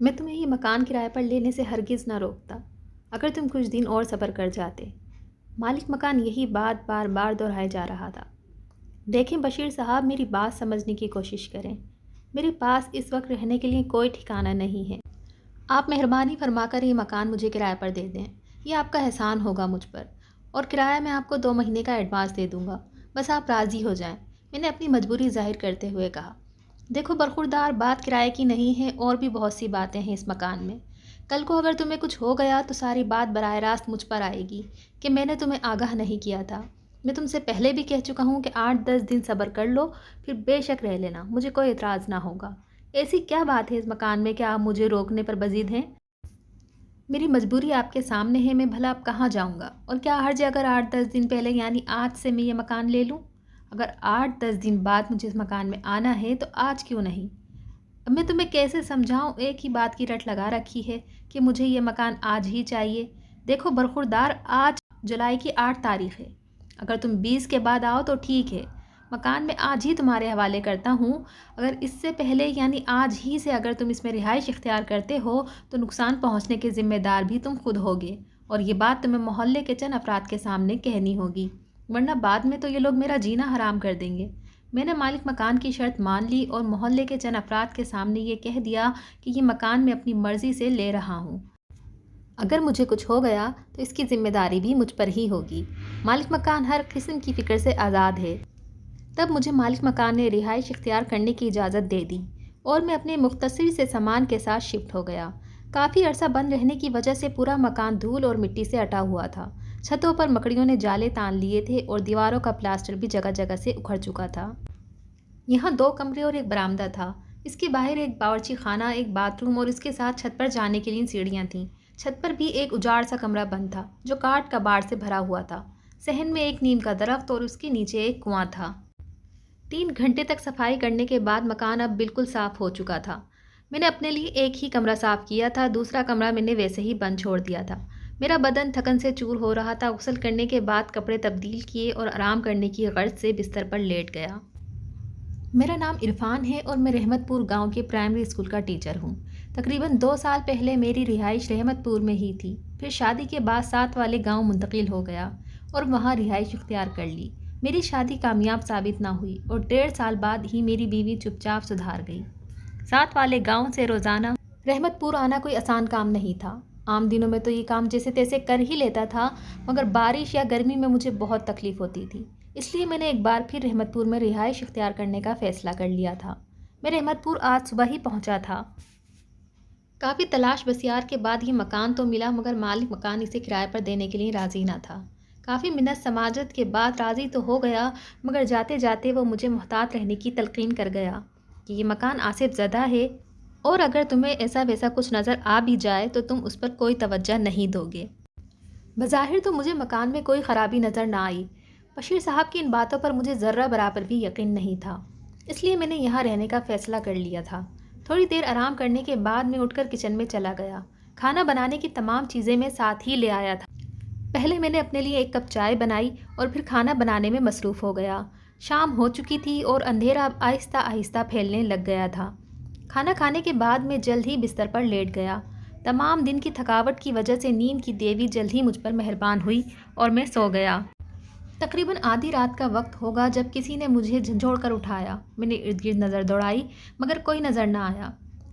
میں تمہیں یہ مکان کرائے پر لینے سے ہرگز نہ روکتا اگر تم کچھ دن اور صبر کر جاتے۔ مالک مکان یہی بات بار بار دہرائے جا رہا تھا۔ دیکھیں بشیر صاحب، میری بات سمجھنے کی کوشش کریں۔ میرے پاس اس وقت رہنے کے لیے کوئی ٹھکانہ نہیں ہے۔ آپ مہربانی فرما کر یہ مکان مجھے کرائے پر دے دیں۔ یہ آپ کا احسان ہوگا مجھ پر، اور کرایہ میں آپ کو 2 مہینے کا ایڈوانس دے دوں گا۔ بس آپ راضی ہو جائیں۔ میں نے اپنی مجبوری ظاہر کرتے ہوئے کہا۔ دیکھو برخوردار، بات کرائے کی نہیں ہے، اور بھی بہت سی باتیں ہیں اس مکان میں۔ کل کو اگر تمہیں کچھ ہو گیا تو ساری بات براہ راست مجھ پر آئے گی کہ میں نے تمہیں آگاہ نہیں کیا تھا۔ میں تم سے پہلے بھی کہہ چکا ہوں کہ 8-10 دن صبر کر لو، پھر بے شک رہ لینا، مجھے کوئی اعتراض نہ ہوگا۔ ایسی کیا بات ہے اس مکان میں کہ آپ مجھے روکنے پر بضد ہیں؟ میری مجبوری آپ کے سامنے ہے، میں بھلا اب کہاں جاؤں گا؟ اور کیا حرج ہے اگر 8-10 دن پہلے یعنی آج سے میں یہ مکان لے لوں؟ اگر 8-10 دن بعد مجھے اس مکان میں آنا ہے تو آج کیوں نہیں؟ اب میں تمہیں کیسے سمجھاؤں؟ ایک ہی بات کی رٹ لگا رکھی ہے کہ مجھے یہ مکان آج ہی چاہیے۔ دیکھو برخوردار، آج جولائی کی 8 تاریخ ہے۔ اگر تم 20 کے بعد آؤ تو ٹھیک ہے، مکان میں آج ہی تمہارے حوالے کرتا ہوں۔ اگر اس سے پہلے یعنی آج ہی سے اگر تم اس میں رہائش اختیار کرتے ہو تو نقصان پہنچنے کے ذمہ دار بھی تم خود ہوگے، اور یہ بات تمہیں محلے کے چند افراد کے سامنے کہنی ہوگی، ورنہ بعد میں تو یہ لوگ میرا جینا حرام کر دیں گے۔ میں نے مالک مکان کی شرط مان لی اور محلے کے چند افراد کے سامنے یہ کہہ دیا کہ یہ مکان میں اپنی مرضی سے لے رہا ہوں۔ اگر مجھے کچھ ہو گیا تو اس کی ذمہ داری بھی مجھ پر ہی ہوگی۔ مالک مکان ہر قسم کی فکر سے آزاد ہے۔ تب مجھے مالک مکان نے رہائش اختیار کرنے کی اجازت دے دی اور میں اپنے مختصر سے سامان کے ساتھ شفٹ ہو گیا۔ کافی عرصہ بند رہنے کی وجہ سے پورا مکان دھول اور مٹی سے اٹا ہوا تھا۔ چھتوں پر مکڑیوں نے جالے تان لیے تھے اور دیواروں کا پلاسٹر بھی جگہ جگہ سے اکھڑ چکا تھا۔ یہاں 2 کمرے اور ایک برآمدہ تھا۔ اس کے باہر ایک باورچی خانہ، ایک باتھ روم اور اس کے ساتھ چھت پر جانے کے لیے سیڑھیاں تھیں۔ چھت پر بھی ایک اجاڑ سا کمرہ بند تھا جو کاٹ کباڑ سے بھرا ہوا تھا۔ صحن میں ایک نیم کا درخت اور اس کے نیچے ایک کنواں تھا۔ 3 گھنٹے تک صفائی کرنے کے بعد مکان اب بالکل صاف ہو چکا تھا۔ میں نے اپنے لیے ایک ہی کمرہ صاف کیا تھا، دوسرا کمرہ میں نے ویسے ہی بند چھوڑ دیا تھا۔ میرا بدن تھکن سے چور ہو رہا تھا۔ غسل کرنے کے بعد کپڑے تبدیل کیے اور آرام کرنے کی غرض سے بستر پر لیٹ گیا۔ میرا نام عرفان ہے اور میں رحمت پور گاؤں کے پرائمری اسکول کا ٹیچر ہوں۔ تقریباً 2 سال پہلے میری رہائش رحمت پور میں ہی تھی، پھر شادی کے بعد ساتھ والے گاؤں منتقل ہو گیا اور وہاں رہائش اختیار کر لی۔ میری شادی کامیاب ثابت نہ ہوئی اور 1.5 سال بعد ہی میری بیوی چپ چاپ سدھار گئی۔ ساتھ والے گاؤں سے روزانہ رحمت پور آنا کوئی آسان کام نہیں تھا۔ عام دنوں میں تو یہ کام جیسے تیسے کر ہی لیتا تھا، مگر بارش یا گرمی میں مجھے بہت تکلیف ہوتی تھی، اس لیے میں نے ایک بار پھر رحمت پور میں رہائش اختیار کرنے کا فیصلہ کر لیا تھا۔ میں رحمت پور آج صبح ہی پہنچا تھا۔ کافی تلاش بسیار کے بعد یہ مکان تو ملا، مگر مالک مکان اسے کرائے پر دینے کے لیے راضی نہ تھا۔ کافی منت سماجت کے بعد راضی تو ہو گیا، مگر جاتے جاتے وہ مجھے محتاط رہنے کی تلقین کر گیا کہ یہ مکان آصف زدہ ہے اور اگر تمہیں ایسا ویسا کچھ نظر آ بھی جائے تو تم اس پر کوئی توجہ نہیں دو گے۔ بظاہر تو مجھے مکان میں کوئی خرابی نظر نہ آئی۔ بشیر صاحب کی ان باتوں پر مجھے ذرہ برابر بھی یقین نہیں تھا، اس لیے میں نے یہاں رہنے کا فیصلہ کر لیا تھا۔ تھوڑی دیر آرام کرنے کے بعد میں اٹھ کر کچن میں چلا گیا۔ کھانا بنانے کی تمام چیزیں میں ساتھ ہی لے آیا تھا۔ پہلے میں نے اپنے لیے 1 کپ چائے بنائی اور پھر کھانا بنانے میں مصروف ہو گیا۔ شام ہو چکی تھی اور اندھیرا آہستہ آہستہ پھیلنے لگ گیا تھا۔ کھانا کھانے کے بعد میں جلد ہی بستر پر لیٹ گیا۔ تمام دن کی تھکاوٹ کی وجہ سے نیند کی دیوی جلد ہی مجھ پر مہربان ہوئی اور میں سو گیا۔ تقریباً آدھی رات کا وقت ہوگا جب کسی نے مجھے جھنجھوڑ کر اٹھایا۔ میں نے ارد گرد نظر دوڑائی مگر کوئی نظر نہ آیا۔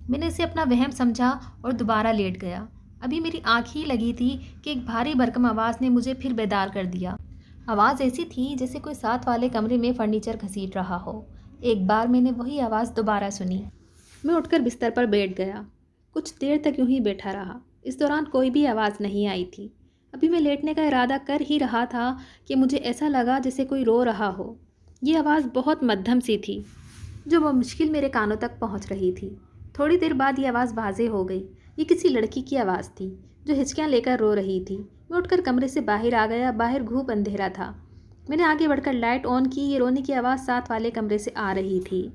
میں نے اسے اپنا وہم سمجھا اور دوبارہ لیٹ گیا۔ ابھی میری آنکھ ہی لگی تھی کہ ایک بھاری بھرکم آواز نے مجھے پھر بیدار کر دیا۔ آواز ایسی تھی جیسے کوئی ساتھ والے کمرے میں فرنیچر گھسیٹ رہا ہو۔ ایک بار میں نے وہی آواز دوبارہ سنی۔ میں اٹھ کر بستر پر بیٹھ گیا۔ کچھ دیر تک یوں ہی بیٹھا رہا۔ اس دوران کوئی بھی آواز نہیں آئی تھی۔ ابھی میں لیٹنے کا ارادہ کر ہی رہا تھا کہ مجھے ایسا لگا جیسے کوئی رو رہا ہو۔ یہ آواز بہت مدھم سی تھی جو بمشکل میرے کانوں تک پہنچ رہی تھی۔ تھوڑی دیر بعد یہ آواز واضح ہو گئی۔ یہ کسی لڑکی کی آواز تھی جو ہچکیاں لے کر رو رہی تھی۔ میں اٹھ کر کمرے سے باہر آ گیا۔ باہر گھوپ اندھیرا تھا۔ میں نے آگے بڑھ کر لائٹ آن کی۔ یہ رونے کی آواز ساتھ والے کمرے سے آ رہی تھی۔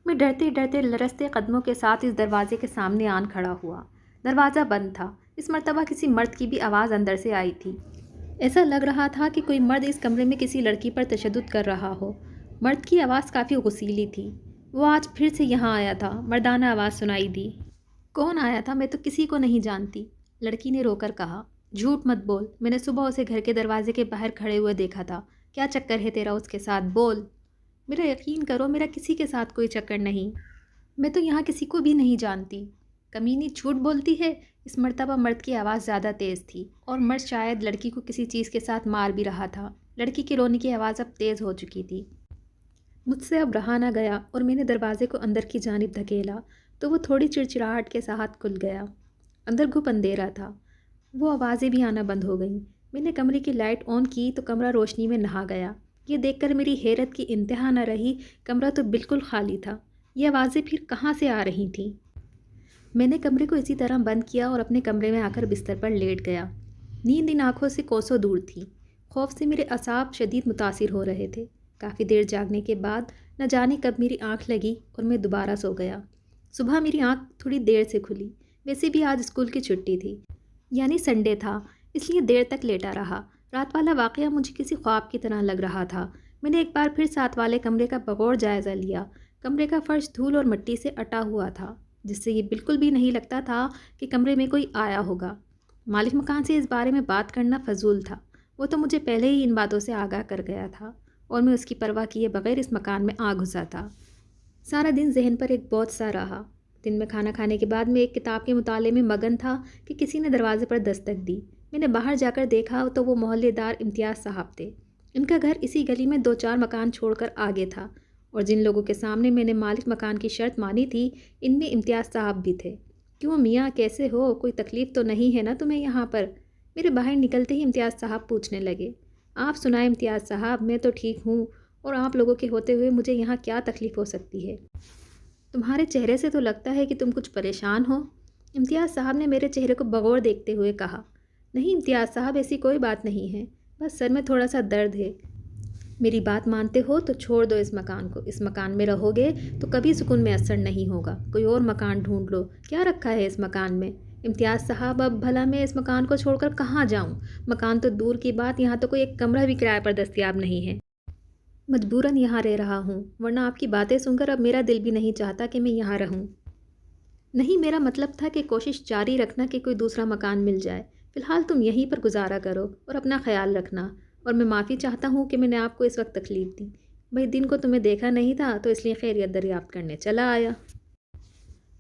میں ڈرتے ڈرتے لرزتے قدموں کے ساتھ اس دروازے کے سامنے آن کھڑا ہوا۔ دروازہ بند تھا۔ اس مرتبہ کسی مرد کی بھی آواز اندر سے آئی تھی۔ ایسا لگ رہا تھا کہ کوئی مرد اس کمرے میں کسی لڑکی پر تشدد کر رہا ہو۔ مرد کی آواز کافی غصیلی تھی۔ وہ آج پھر سے یہاں آیا تھا۔ مردانہ آواز سنائی دی۔ کون آیا تھا؟ میں تو کسی کو نہیں جانتی، لڑکی نے رو کر کہا۔ جھوٹ مت بول، میں نے صبح اسے گھر کے دروازے کے باہر کھڑے ہوئے دیکھا تھا۔ کیا چکر ہے تیرا اس کے ساتھ؟ بول۔ میرا یقین کرو، میرا کسی کے ساتھ کوئی چکر نہیں، میں تو یہاں کسی کو بھی نہیں جانتی۔ کمینی جھوٹ بولتی ہے۔ اس مرتبہ مرد کی آواز زیادہ تیز تھی اور مرد شاید لڑکی کو کسی چیز کے ساتھ مار بھی رہا تھا۔ لڑکی کی رونے کی آواز اب تیز ہو چکی تھی۔ مجھ سے اب رہا نہ گیا اور میں نے دروازے کو اندر کی جانب دھکیلا تو وہ تھوڑی چڑچڑاہٹ کے ساتھ کھل گیا۔ اندر گھپ اندھیرا تھا، وہ آوازیں بھی آنا بند ہو گئیں۔ میں نے کمرے کی لائٹ آن کی تو کمرہ روشنی میں نہا گیا۔ یہ دیکھ کر میری حیرت کی انتہا نہ رہی، کمرہ تو بالکل خالی تھا۔ یہ آوازیں پھر کہاں سے آ رہی تھیں؟ میں نے کمرے کو اسی طرح بند کیا اور اپنے کمرے میں آ کر بستر پر لیٹ گیا۔ نیند ان آنکھوں سے کوسوں دور تھی۔ خوف سے میرے اعصاب شدید متاثر ہو رہے تھے۔ کافی دیر جاگنے کے بعد نہ جانے کب میری آنکھ لگی اور میں دوبارہ سو گیا۔ صبح میری آنکھ تھوڑی دیر سے کھلی۔ ویسے بھی آج اسکول کی چھٹی تھی، یعنی سنڈے تھا، اس لیے دیر تک لیٹا رہا۔ رات والا واقعہ مجھے کسی خواب کی طرح لگ رہا تھا۔ میں نے ایک بار پھر ساتھ والے کمرے کا بغور جائزہ لیا۔ کمرے کا فرش دھول اور مٹی سے اٹا ہوا تھا، جس سے یہ بالکل بھی نہیں لگتا تھا کہ کمرے میں کوئی آیا ہوگا۔ مالک مکان سے اس بارے میں بات کرنا فضول تھا، وہ تو مجھے پہلے ہی ان باتوں سے آگاہ کر گیا تھا اور میں اس کی پرواہ کیے بغیر اس مکان میں آ گھسا تھا۔ سارا دن ذہن پر ایک بوجھ سا رہا۔ دن میں کھانا کھانے کے بعد میں ایک کتاب کے مطالعے میں مگن تھا کہ کسی نے دروازے پر دستک دی۔ میں نے باہر جا کر دیکھا تو وہ محلے دار امتیاز صاحب تھے۔ ان کا گھر اسی گلی میں 2-4 مکان چھوڑ کر آگے تھا، اور جن لوگوں کے سامنے میں نے مالک مکان کی شرط مانی تھی ان میں امتیاز صاحب بھی تھے۔ کیوں میاں، کیسے ہو؟ کوئی تکلیف تو نہیں ہے نا تمہیں یہاں پر؟ میرے باہر نکلتے ہی امتیاز صاحب پوچھنے لگے۔ آپ سنائیں امتیاز صاحب، میں تو ٹھیک ہوں، اور آپ لوگوں کے ہوتے ہوئے مجھے یہاں کیا تکلیف ہو سکتی ہے؟ تمہارے چہرے سے تو لگتا ہے کہ تم کچھ پریشان ہو، امتیاز صاحب نے میرے چہرے کو بغور دیکھتے ہوئے کہا۔ نہیں امتیاز صاحب، ایسی کوئی بات نہیں ہے، بس سر میں تھوڑا سا درد ہے۔ میری بات مانتے ہو تو چھوڑ دو اس مکان کو۔ اس مکان میں رہو گے تو کبھی سکون میں اثر نہیں ہوگا، کوئی اور مکان ڈھونڈ لو۔ کیا رکھا ہے اس مکان میں؟ امتیاز صاحب، اب بھلا میں اس مکان کو چھوڑ کر کہاں جاؤں؟ مکان تو دور کی بات، یہاں تو کوئی ایک کمرہ بھی کرائے پر دستیاب نہیں ہے۔ مجبوراً یہاں رہ رہا ہوں، ورنہ آپ کی باتیں سن کر اب میرا دل بھی نہیں چاہتا کہ میں یہاں رہوں۔ نہیں، میرا مطلب تھا کہ کوشش جاری رکھنا کہ کوئی دوسرا مکان مل جائے۔ فی الحال تم یہیں پر گزارا کرو اور اپنا خیال رکھنا، اور میں معافی چاہتا ہوں کہ میں نے آپ کو اس وقت تکلیف دی۔ بھئی دن کو تمہیں دیکھا نہیں تھا تو اس لیے خیریت دریافت کرنے چلا آیا۔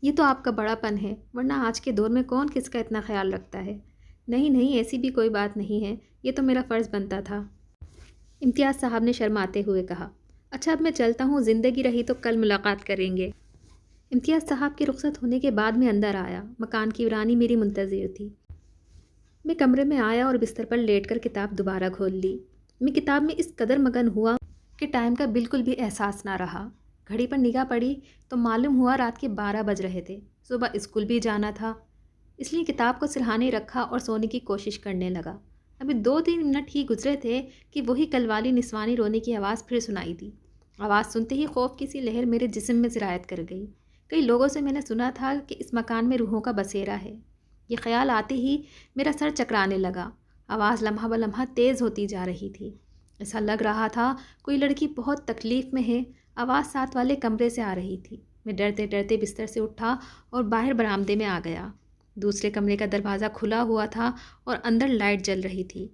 یہ تو آپ کا بڑا پن ہے، ورنہ آج کے دور میں کون کس کا اتنا خیال رکھتا ہے؟ نہیں نہیں، ایسی بھی کوئی بات نہیں ہے، یہ تو میرا فرض بنتا تھا، امتیاز صاحب نے شرماتے ہوئے کہا۔ اچھا اب میں چلتا ہوں، زندگی رہی تو کل ملاقات کریں گے۔ امتیاز صاحب کے رخصت ہونے کے بعد میں اندر آیا۔ مکان کی رانی میری منتظر تھی۔ میں کمرے میں آیا اور بستر پر لیٹ کر کتاب دوبارہ کھول لی۔ میں کتاب میں اس قدر مگن ہوا کہ ٹائم کا بالکل بھی احساس نہ رہا۔ گھڑی پر نگاہ پڑی تو معلوم ہوا رات کے 12 بج رہے تھے۔ صبح اسکول بھی جانا تھا، اس لیے کتاب کو سرہانے رکھا اور سونے کی کوشش کرنے لگا۔ ابھی 2-3 منٹ ہی گزرے تھے کہ وہی کل والی نسوانی رونے کی آواز پھر سنائی دی۔ آواز سنتے ہی خوف کی سی لہر میرے جسم میں سرایت کر گئی۔ کئی لوگوں سے میں نے سنا تھا کہ اس مکان میں روحوں کا بسیرا ہے۔ یہ خیال آتے ہی میرا سر چکرانے لگا۔ آواز لمحہ بلمحہ تیز ہوتی جا رہی تھی۔ ایسا لگ رہا تھا کوئی لڑکی بہت تکلیف میں ہے۔ آواز ساتھ والے کمرے سے آ رہی تھی۔ میں ڈرتے ڈرتے بستر سے اٹھا اور باہر برآمدے میں آ گیا۔ دوسرے کمرے کا دروازہ کھلا ہوا تھا اور اندر لائٹ جل رہی تھی۔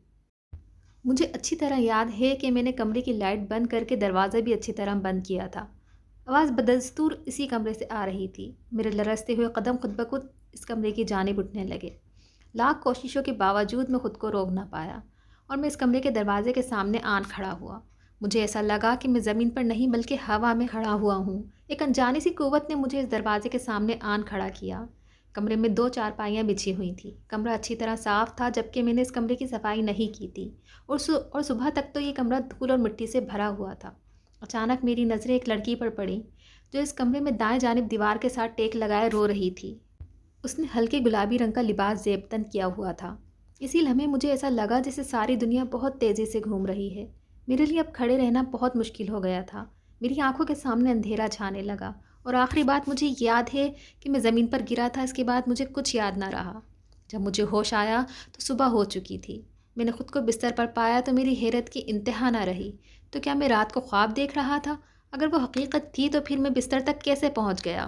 مجھے اچھی طرح یاد ہے کہ میں نے کمرے کی لائٹ بند کر کے دروازہ بھی اچھی طرح بند کیا تھا۔ آواز بدستور اسی کمرے سے آ رہی تھی۔ میرے لرزتے ہوئے قدم خود بخود اس کمرے کی جانب اٹھنے لگے۔ لاکھ کوششوں کے باوجود میں خود کو روک نہ پایا اور میں اس کمرے کے دروازے کے سامنے آن کھڑا ہوا۔ مجھے ایسا لگا کہ میں زمین پر نہیں بلکہ ہوا میں کھڑا ہوا ہوں۔ ایک انجانی سی قوت نے مجھے اس دروازے کے سامنے آن کھڑا کیا۔ کمرے میں 2 چارپائیاں بچھی ہوئی تھیں۔ کمرہ اچھی طرح صاف تھا، جبکہ میں نے اس کمرے کی صفائی نہیں کی تھی، اور صبح تک تو یہ کمرہ دھول اور مٹی سے بھرا ہوا تھا۔ اچانک میری نظریں ایک لڑکی پر پڑیں جو اس کمرے میں دائیں جانب دیوار کے ساتھ ٹیک لگائے رو رہی تھی۔ اس نے ہلکے گلابی رنگ کا لباس زیب تن کیا ہوا تھا۔ اسی لمحے مجھے ایسا لگا جیسے ساری دنیا بہت تیزی سے گھوم رہی ہے۔ میرے لیے اب کھڑے رہنا بہت مشکل ہو گیا تھا۔ میری آنکھوں کے سامنے اندھیرا چھانے لگا، اور آخری بات مجھے یاد ہے کہ میں زمین پر گرا تھا۔ اس کے بعد مجھے کچھ یاد نہ رہا۔ جب مجھے ہوش آیا تو صبح ہو چکی تھی۔ میں نے خود کو بستر پر پایا تو میری حیرت کی انتہا نہ رہی۔ تو کیا میں رات کو خواب دیکھ رہا تھا؟ اگر وہ حقیقت تھی تو پھر میں بستر تک کیسے پہنچ گیا؟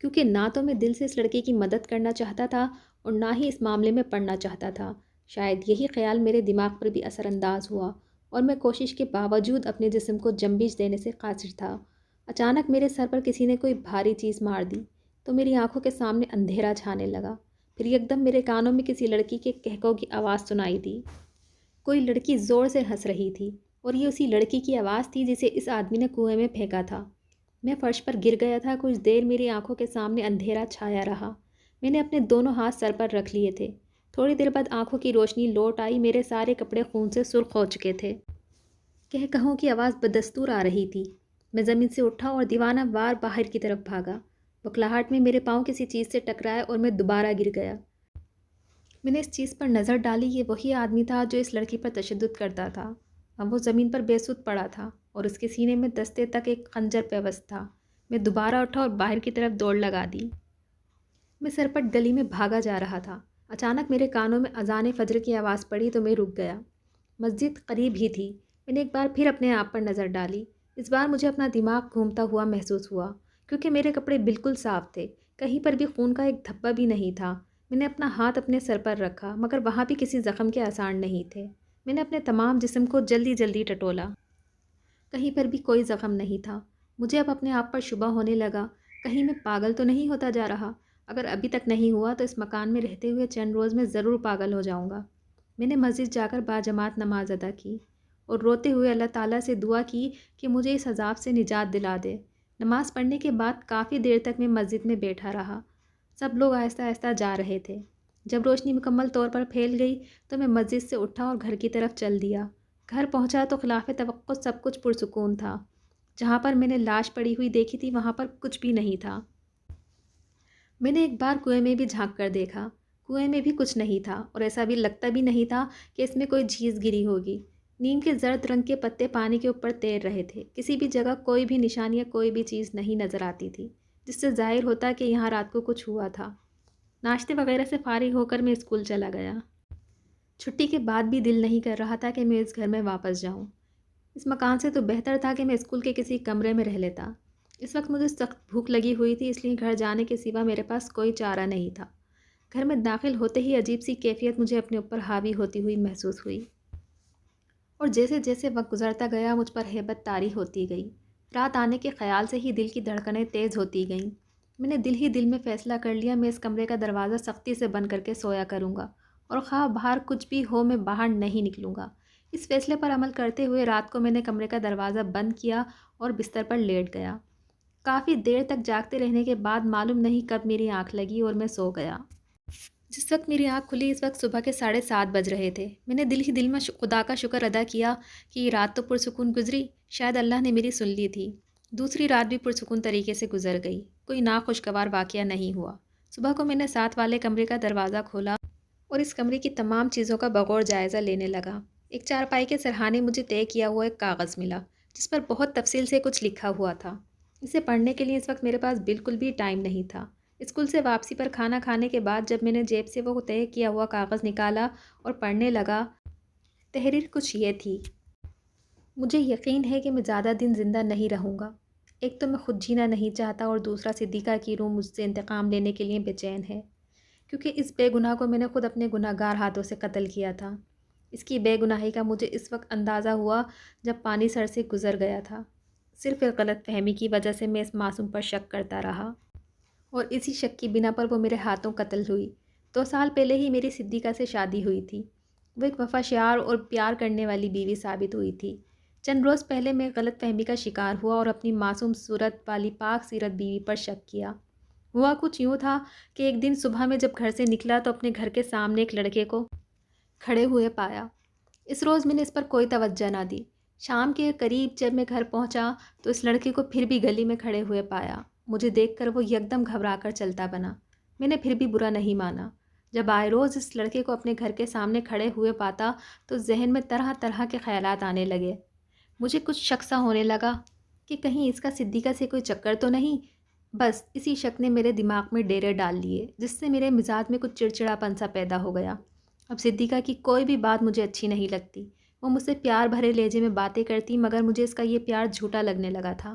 کیونکہ نہ تو میں دل سے اس لڑکے کی مدد کرنا چاہتا تھا اور نہ ہی اس معاملے میں پڑنا چاہتا تھا۔ شاید یہی خیال میرے دماغ پر بھی اثر انداز ہوا اور میں کوشش کے باوجود اپنے جسم کو جنبش دینے سے قاصر تھا۔ اچانک میرے سر پر کسی نے کوئی بھاری چیز مار دی تو میری آنکھوں کے سامنے اندھیرا چھانے لگا۔ پھر یکدم میرے کانوں میں کسی لڑکی کے کہکوں کی آواز سنائی دی۔ کوئی لڑکی زور سے ہنس رہی تھی اور یہ اسی لڑکی کی آواز تھی جسے اس آدمی نے کنویں میں پھینکا تھا۔ میں فرش پر گر گیا تھا۔ کچھ دیر میری آنکھوں کے سامنے اندھیرا چھایا رہا۔ میں نے اپنے دونوں ہاتھ سر پر رکھ لیے تھے۔ تھوڑی دیر بعد آنکھوں کی روشنی لوٹ آئی۔ میرے سارے کپڑے خون سے سرخ ہو چکے تھے۔ کہوں کی آواز بدستور آ رہی تھی۔ میں زمین سے اٹھا اور دیوانہ وار باہر کی طرف بھاگا۔ بکھلاہٹ میں میرے پاؤں کسی چیز سے ٹکرائے اور میں دوبارہ گر گیا۔ میں نے اس چیز پر نظر ڈالی، یہ وہی آدمی تھا جو اس لڑکی پر تشدد کرتا تھا۔ اب وہ زمین پر بے سود پڑا تھا اور اس کے سینے میں دستے تک ایک خنجر پیوست تھا۔ میں دوبارہ اٹھا اور باہر کی طرف دوڑ لگا دی۔ میں سرپٹ گلی میں بھاگا جا رہا تھا۔ اچانک میرے کانوں میں اذان فجر کی آواز پڑی تو میں رک گیا۔ مسجد قریب ہی تھی۔ میں نے ایک بار پھر اپنے آپ پر نظر ڈالی۔ اس بار مجھے اپنا دماغ گھومتا ہوا محسوس ہوا کیونکہ میرے کپڑے بالکل صاف تھے، کہیں پر بھی خون کا ایک دھبا بھی نہیں تھا۔ میں نے اپنا ہاتھ اپنے سر پر رکھا مگر وہاں بھی کسی زخم کے آثار نہیں تھے۔ میں نے اپنے تمام جسم کو جلدی جلدی ٹٹولا، کہیں پر بھی کوئی زخم نہیں تھا۔ مجھے اب اپنے آپ پر شبہ ہونے لگا، کہیں میں پاگل تو نہیں ہوتا جا رہا؟ اگر ابھی تک نہیں ہوا تو اس مکان میں رہتے ہوئے چند روز میں ضرور پاگل ہو جاؤں گا۔ میں نے مسجد جا کر باجماعت نماز ادا کی اور روتے ہوئے اللہ تعالیٰ سے دعا کی کہ مجھے اس عذاب سے نجات دلا دے۔ نماز پڑھنے کے بعد کافی دیر تک میں مسجد میں بیٹھا رہا۔ سب لوگ آہستہ آہستہ جا رہے تھے۔ جب روشنی مکمل طور پر پھیل گئی تو میں مسجد سے اٹھا اور گھر کی طرف چل دیا۔ گھر پہنچا تو خلاف توقع سب کچھ پرسکون تھا۔ جہاں پر میں نے لاش پڑی ہوئی دیکھی تھی وہاں پر کچھ بھی نہیں تھا۔ میں نے ایک بار کنویں میں بھی جھانک کر دیکھا۔ کنویں میں بھی کچھ نہیں تھا اور ایسا بھی لگتا بھی نہیں تھا کہ اس میں کوئی چیز گری ہوگی۔ نیم کے زرد رنگ کے پتے پانی کے اوپر تیر رہے تھے۔ کسی بھی جگہ کوئی بھی نشان یا کوئی بھی چیز نہیں نظر آتی تھی جس سے ظاہر ہوتا کہ یہاں رات کو کچھ ہوا تھا۔ ناشتے وغیرہ سے فارغ ہو کر میں اسکول چلا گیا۔ چھٹی کے بعد بھی دل نہیں کر رہا تھا کہ میں اس گھر میں واپس جاؤں۔ اس مکان سے تو بہتر تھا کہ میں اسکول کے کسی کمرے میں رہ لیتا۔ اس وقت مجھے سخت بھوک لگی ہوئی تھی، اس لیے گھر جانے کے سوا میرے پاس کوئی چارہ نہیں تھا۔ گھر میں داخل ہوتے ہی عجیب سی کیفیت مجھے اپنے اوپر حاوی ہوتی ہوئی محسوس ہوئی اور جیسے جیسے وقت گزرتا گیا مجھ پر ہیبت طاری ہوتی گئی۔ رات آنے کے خیال سے ہی دل کی دھڑکنیں تیز ہوتی گئیں۔ میں نے دل ہی دل میں فیصلہ کر لیا میں اس کمرے کا دروازہ سختی سے بند کر کے سویا کروں گا اور خواہ باہر کچھ بھی ہو میں باہر نہیں نکلوں گا۔ اس فیصلے پر عمل کرتے ہوئے رات کو میں نے کمرے کا دروازہ بند کیا اور بستر پر لیٹ گیا۔ کافی دیر تک جاگتے رہنے کے بعد معلوم نہیں کب میری آنکھ لگی اور میں سو گیا۔ جس وقت میری آنکھ کھلی اس وقت صبح کے 7:30 بج رہے تھے۔ میں نے دل ہی دل میں خدا کا شکر ادا کیا کہ یہ رات تو پرسکون گزری، شاید اللہ نے میری سن لی تھی۔ دوسری رات بھی پرسکون طریقے سے گزر گئی، کوئی ناخوشگوار واقعہ نہیں ہوا۔ صبح کو میں نے ساتھ والے کمرے کا دروازہ کھولا اور اس کمرے کی تمام چیزوں کا بغور جائزہ لینے لگا۔ ایک چارپائی کے سرہانے مجھے طے کیا ہوا ایک کاغذ ملا جس پر بہت تفصیل سے کچھ لکھا ہوا تھا۔ اسے پڑھنے کے لیے اس وقت میرے پاس بالکل بھی ٹائم نہیں تھا۔ اسکول سے واپسی پر کھانا کھانے کے بعد جب میں نے جیب سے وہ طے کیا ہوا کاغذ نکالا اور پڑھنے لگا، تحریر کچھ یہ تھی: مجھے یقین ہے کہ میں زیادہ دن زندہ نہیں رہوں گا۔ ایک تو میں خود جینا نہیں چاہتا اور دوسرا صدیقہ کی روح مجھ سے انتقام لینے کے لیے بے چین ہے کیونکہ اس بے گناہ کو میں نے خود اپنے گناہ گار ہاتھوں سے قتل کیا تھا۔ اس کی بے گناہی کا مجھے اس وقت اندازہ ہوا جب پانی سر سے گزر گیا تھا۔ صرف ایک غلط فہمی کی وجہ سے میں اس معصوم پر شک کرتا رہا اور اسی شک کی بنا پر وہ میرے ہاتھوں قتل ہوئی۔ 2 سال پہلے ہی میری صدیقہ سے شادی ہوئی تھی۔ وہ ایک وفا شعار اور پیار کرنے والی بیوی ثابت ہوئی تھی۔ چند روز پہلے میں غلط فہمی کا شکار ہوا اور اپنی معصوم صورت والی پاک سیرت بیوی پر شک کیا۔ ہوا کچھ یوں تھا کہ ایک دن صبح میں جب گھر سے نکلا تو اپنے گھر کے سامنے ایک لڑکے کو کھڑے ہوئے پایا۔ اس روز میں نے اس پر کوئی توجہ نہ دی۔ شام کے قریب جب میں گھر پہنچا تو اس لڑکے کو پھر بھی گلی میں کھڑے ہوئے پایا۔ مجھے دیکھ کر وہ یکدم گھبرا کر چلتا بنا۔ میں نے پھر بھی برا نہیں مانا۔ جب آئے روز اس لڑکے کو اپنے گھر کے سامنے کھڑے ہوئے پاتا تو ذہن میں طرح طرح کے خیالات آنے لگے۔ مجھے کچھ شک سا ہونے لگا کہ کہیں اس کا صدیقہ سے کوئی چکر تو نہیں۔ بس اسی شک نے میرے دماغ میں ڈیرے ڈال لیے جس سے میرے مزاج میں کچھ چڑچڑاپن سا پیدا ہو گیا۔ اب صدیقہ کی کوئی بھی بات مجھے اچھی نہیں لگتی۔ وہ مجھ سے پیار بھرے لہجے میں باتیں کرتی مگر مجھے اس کا یہ پیار جھوٹا لگنے لگا تھا۔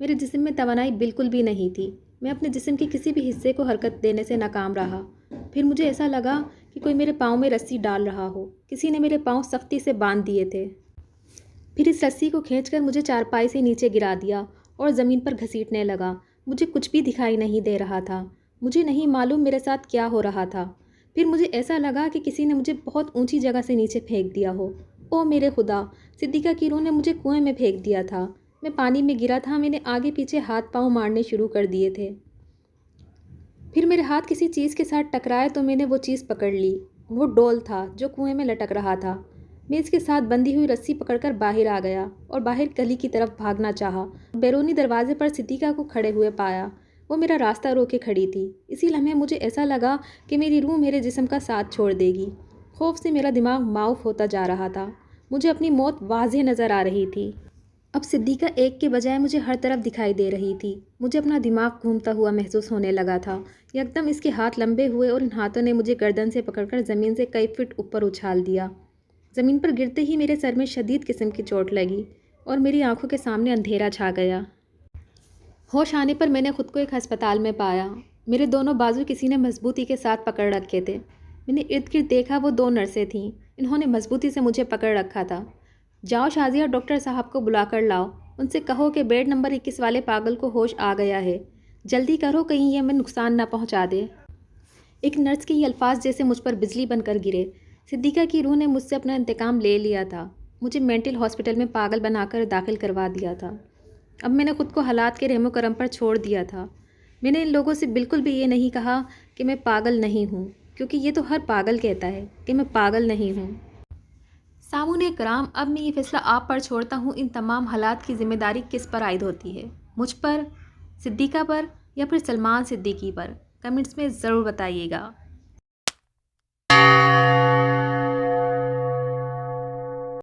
میرے جسم میں توانائی بالکل بھی نہیں تھی۔ میں اپنے جسم کے کسی بھی حصے کو حرکت دینے سے ناکام رہا۔ پھر مجھے ایسا لگا کہ کوئی میرے پاؤں میں رسی ڈال رہا ہو۔ کسی نے میرے پاؤں سختی سے باندھ دیے تھے۔ پھر اس رسی کو کھینچ کر مجھے چارپائی سے نیچے گرا دیا اور زمین پر گھسیٹنے لگا۔ مجھے کچھ بھی دکھائی نہیں دے رہا تھا۔ مجھے نہیں معلوم میرے ساتھ کیا ہو رہا تھا۔ پھر مجھے ایسا لگا کہ کسی نے مجھے بہت اونچی جگہ سے نیچے پھینک دیا ہو۔ او میرے خدا! صدیقہ کی روح نے مجھے کنویں میں پھینک دیا تھا۔ میں پانی میں گرا تھا۔ میں نے آگے پیچھے ہاتھ پاؤں مارنے شروع کر دیے تھے۔ پھر میرے ہاتھ کسی چیز کے ساتھ ٹکرائے تو میں نے وہ چیز پکڑ لی۔ وہ ڈول تھا جو کنویں میں لٹک رہا تھا۔ میں اس کے ساتھ بندھی ہوئی رسی پکڑ کر باہر آ گیا اور باہر گلی کی طرف بھاگنا چاہا۔ بیرونی دروازے پر صدیقہ کو کھڑے ہوئے پایا۔ وہ میرا راستہ روکے کھڑی تھی۔ اسی لمحے مجھے ایسا لگا کہ میری روح میرے جسم کا ساتھ چھوڑ دے گی۔ خوف سے میرا دماغ معاف ہوتا جا رہا تھا۔ مجھے اپنی موت واضح نظر آ رہی تھی۔ اب صدیقہ ایک کے بجائے مجھے ہر طرف دکھائی دے رہی تھی۔ مجھے اپنا دماغ گھومتا ہوا محسوس ہونے لگا تھا۔ یکدم اس کے ہاتھ لمبے ہوئے اور ان ہاتھوں نے مجھے گردن سے پکڑ کر زمین سے کئی فٹ اوپر اچھال دیا۔ زمین پر گرتے ہی میرے سر میں شدید قسم کی چوٹ لگی اور میری آنکھوں کے سامنے اندھیرا چھا گیا۔ ہوش آنے پر میں نے خود کو ایک ہسپتال میں پایا۔ میرے دونوں بازو کسی نے مضبوطی کے ساتھ پکڑ رکھے تھے۔ میں نے ارد گرد دیکھا، وہ 2 نرسیں تھیں۔ انہوں نے مضبوطی سے مجھے پکڑ رکھا تھا۔ جاؤ شازیہ، ڈاکٹر صاحب کو بلا کر لاؤ۔ ان سے کہو کہ بیڈ نمبر 21 والے پاگل کو ہوش آ گیا ہے۔ جلدی کرو، کہیں یہ ہمیں نقصان نہ پہنچا دے۔ ایک نرس کے یہ الفاظ جیسے مجھ پر بجلی بن کر گرے۔ صدیقہ کی روح نے مجھ سے اپنا انتقام لے لیا تھا۔ مجھے مینٹل ہاسپٹل میں پاگل بنا کر داخل کروا دیا تھا۔ اب میں نے خود کو حالات کے رحم و کرم پر چھوڑ دیا تھا۔ میں نے ان لوگوں سے بالکل بھی یہ نہیں کہا کہ میں پاگل نہیں ہوں، کیونکہ یہ تو ہر پاگل کہتا ہے کہ میں پاگل نہیں ہوں۔ سامعین کرام، اب میں یہ فیصلہ آپ پر چھوڑتا ہوں، ان تمام حالات کی ذمہ داری کس پر عائد ہوتی ہے؟ مجھ پر، صدیقہ پر، یا پھر سلمان صدیقی پر؟ کمنٹس میں ضرور بتائیے گا۔